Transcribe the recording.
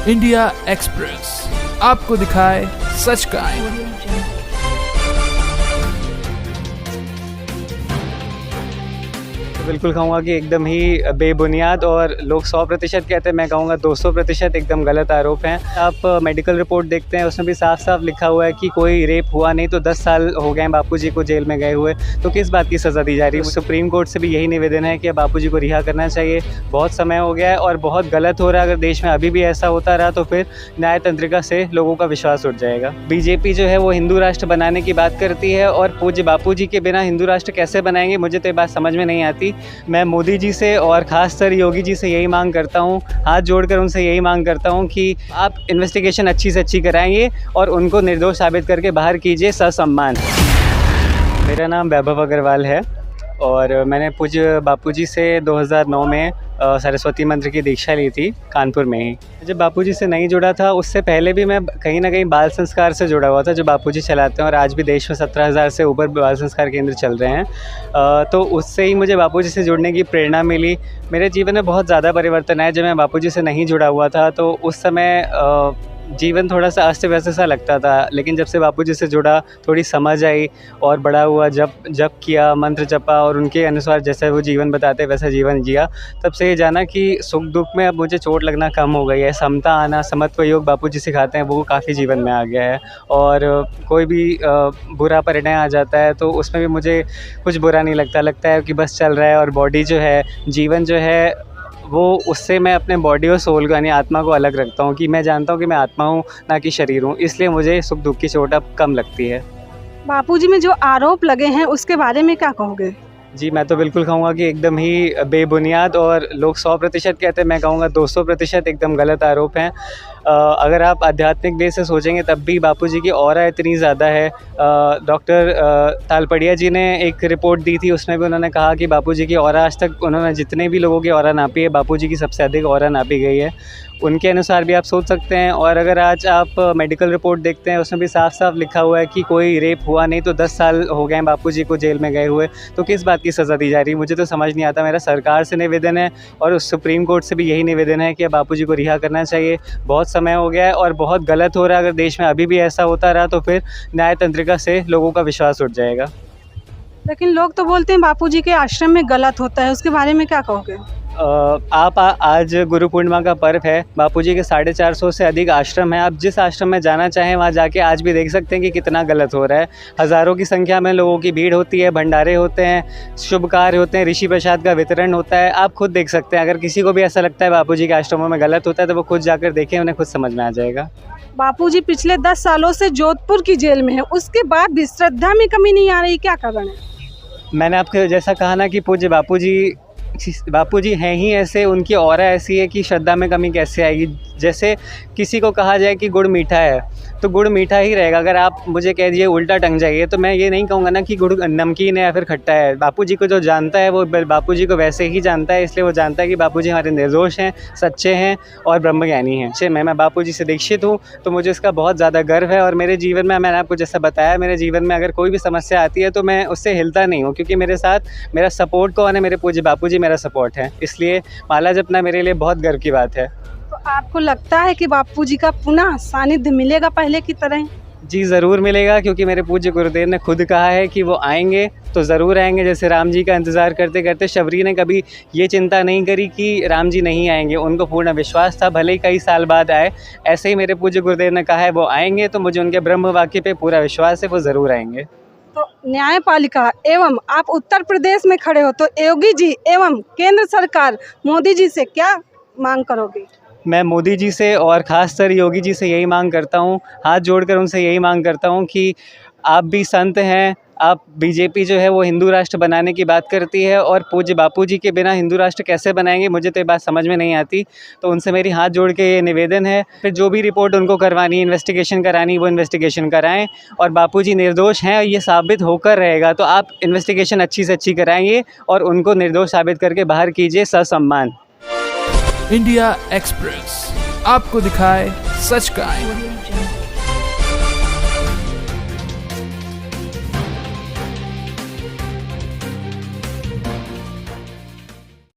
India express आपको दिखाए सच का आईना। बिल्कुल कहूँगा कि एकदम ही बेबुनियाद और लोग 100% कहते हैं, मैं कहूँगा 200% एकदम गलत आरोप हैं। आप मेडिकल रिपोर्ट देखते हैं, उसमें भी साफ साफ लिखा हुआ है कि कोई रेप हुआ नहीं। तो 10 साल हो गए हैं बापूजी को जेल में गए हुए, तो किस बात की सज़ा दी जा रही है? सुप्रीम कोर्ट से भी यही निवेदन है कि बापूजी को रिहा करना चाहिए। बहुत समय हो गया है और बहुत गलत हो रहा है। अगर देश में अभी भी ऐसा होता रहा तो फिर न्यायतंत्रिका से लोगों का विश्वास उठ जाएगा। बीजेपी जो है वो हिंदू राष्ट्र बनाने की बात करती है और पूज्य बापूजी के बिना हिंदू राष्ट्र कैसे बनाएंगे, मुझे तो ये बात समझ में नहीं आती। मैं मोदी जी से और ख़ासकर योगी जी से यही मांग करता हूँ, हाथ जोड़कर उनसे यही मांग करता हूँ कि आप इन्वेस्टिगेशन अच्छी से अच्छी कराएंगे और उनको निर्दोष साबित करके बाहर कीजिए ससम्मान। मेरा नाम वैभव अग्रवाल है और मैंने पूज्य बापूजी से 2009 में सरस्वती मंत्र की दीक्षा ली थी कानपुर में ही। जब बापूजी से नहीं जुड़ा था उससे पहले भी मैं कहीं ना कहीं बाल संस्कार से जुड़ा हुआ था जो बापूजी चलाते हैं, और आज भी देश में 17,000 से ऊपर बाल संस्कार केंद्र चल रहे हैं। तो उससे ही मुझे बापूजी से जुड़ने की प्रेरणा मिली। मेरे जीवन में बहुत ज़्यादा परिवर्तन आया। जब मैं बापूजी से नहीं जुड़ा हुआ था तो उस समय जीवन थोड़ा सा अस्त व्यस्त सा लगता था, लेकिन जब से बापूजी से जुड़ा थोड़ी समझ आई और बड़ा हुआ, जब किया, मंत्र जपा और उनके अनुसार जैसा वो जीवन बताते वैसा जीवन जिया, तब से ये जाना कि सुख दुख में अब मुझे चोट लगना कम हो गई है। समता आना, समत्व योग बापूजी सिखाते हैं, वो काफ़ी जीवन में आ गया है। और कोई भी बुरा परिणय आ जाता है तो उसमें भी मुझे कुछ बुरा नहीं लगता है कि बस चल रहा है। और बॉडी जो है, जीवन जो है, वो उससे मैं अपने बॉडी और सोल को यानी आत्मा को अलग रखता हूँ कि मैं जानता हूँ कि मैं आत्मा हूँ ना कि शरीर हूँ, इसलिए मुझे सुख दुख की चोट अब कम लगती है। बापूजी में जो आरोप लगे हैं उसके बारे में क्या कहोगे? जी, मैं तो बिल्कुल कहूँगा कि एकदम ही बेबुनियाद और लोग 100% कहते हैं, मैं कहूँगा 200% एकदम गलत आरोप हैं। अगर आप आध्यात्मिक वे से सोचेंगे तब भी बापूजी की ऑरा इतनी ज़्यादा है। डॉक्टर तालपड़िया जी ने एक रिपोर्ट दी थी, उसमें भी उन्होंने कहा कि बापूजी की ऑरा, आज तक उन्होंने जितने भी लोगों की ऑरा नापी है, बापूजी की सबसे अधिक ऑरा नापी गई है। उनके अनुसार भी आप सोच सकते हैं। और अगर आज आप मेडिकल रिपोर्ट देखते हैं, उसमें भी साफ साफ लिखा हुआ है कि कोई रेप हुआ नहीं। तो 10 साल हो गए हैं बापूजी को जेल में गए हुए, तो किस बात की सज़ा दी जा रही है? मुझे तो समझ नहीं आता। मेरा सरकार से निवेदन है और उस सुप्रीम कोर्ट से भी यही निवेदन है कि बापूजी को रिहा करना चाहिए। बहुत समय हो गया है और बहुत गलत हो रहा है। अगर देश में अभी भी ऐसा होता रहा तो फिर न्यायतंत्रिका से लोगों का विश्वास उठ जाएगा। लेकिन लोग तो बोलते हैं बापूजी के आश्रम में गलत होता है, उसके बारे में क्या कहोगे? आज गुरु पूर्णिमा का पर्व है। बापूजी के 450 से अधिक आश्रम हैं। आप जिस आश्रम में जाना चाहें वहाँ जाके आज भी देख सकते हैं कि कितना गलत हो रहा है। हज़ारों की संख्या में लोगों की भीड़ होती है, भंडारे होते हैं, शुभ कार्य होते हैं, ऋषि प्रसाद का वितरण होता है। आप खुद देख सकते हैं। अगर किसी को भी ऐसा लगता है बापूजी के आश्रमों में गलत होता है तो वो खुद जाकर देखें, उन्हें खुद समझ में आ जाएगा। बापूजी पिछले 10 सालों से जोधपुर की जेल में है, उसके बाद भी श्रद्धा में कमी नहीं आ रही, क्या कारण है? मैंने आपको जैसा कहा ना कि पूज्य बापूजी हैं ही ऐसे, उनकी ऑरा ऐसी है कि श्रद्धा में कमी कैसे आएगी। जैसे किसी को कहा जाए कि गुड़ मीठा है तो गुड़ मीठा ही रहेगा। अगर आप मुझे कह दिए उल्टा टंग जाइए तो मैं ये नहीं कहूँगा ना कि गुड़ नमकीन है या फिर खट्टा है। बापूजी को जो जानता है वो बापूजी को वैसे ही जानता है, इसलिए वो जानता है कि बापूजी हमारे निर्दोष हैं, सच्चे हैं और ब्रह्मज्ञानी हैं। मैं बापूजी से दीक्षित हूँ तो मुझे इसका बहुत ज़्यादा गर्व है। और मेरे जीवन में, मैंने आपको जैसा बताया, मेरे जीवन में अगर कोई भी समस्या आती है तो मैं उससे हिलता नहीं हूँ, क्योंकि मेरे साथ मेरा सपोर्ट कौन है? मेरे पूज्य बापूजी मेरा सपोर्ट है। इसलिए माला जपना मेरे लिए बहुत गर्व की बात है। तो आपको लगता है कि बापूजी का पुनः सानिध्य मिलेगा पहले की तरह? जी ज़रूर मिलेगा, क्योंकि मेरे पूज्य गुरुदेव ने खुद कहा है कि वो आएंगे तो ज़रूर आएंगे। जैसे राम जी का इंतज़ार करते करते शबरी ने कभी ये चिंता नहीं करी कि राम जी नहीं आएंगे, उनको पूर्ण विश्वास था, भले ही कई साल बाद आए। ऐसे ही मेरे पूज्य गुरुदेव ने कहा है वो आएंगे, तो मुझे उनके ब्रह्म वाक्य पे पूरा विश्वास है, वो ज़रूर आएंगे। तो न्यायपालिका एवं आप उत्तर प्रदेश में खड़े हो, तो योगी जी एवं केंद्र सरकार मोदी जी से क्या मांग करोगे? मैं मोदी जी से और ख़ासकर योगी जी से यही मांग करता हूँ, हाथ जोड़कर उनसे यही मांग करता हूँ कि आप भी संत हैं। आप बीजेपी जो है वो हिंदू राष्ट्र बनाने की बात करती है और पूज्य बापूजी के बिना हिंदू राष्ट्र कैसे बनाएंगे, मुझे तो ये बात समझ में नहीं आती। तो उनसे मेरी हाथ जोड़ के ये निवेदन है, फिर जो भी रिपोर्ट उनको करवानी, इन्वेस्टिगेशन करानी, वो इन्वेस्टिगेशन कराएं। और बापूजी निर्दोष हैं, ये साबित होकर रहेगा तो आप इन्वेस्टिगेशन अच्छी से अच्छी कराइए और उनको निर्दोष साबित करके बाहर कीजिए ससम्मान। इंडिया एक्सप्रेस आपको दिखाए सच का आईना।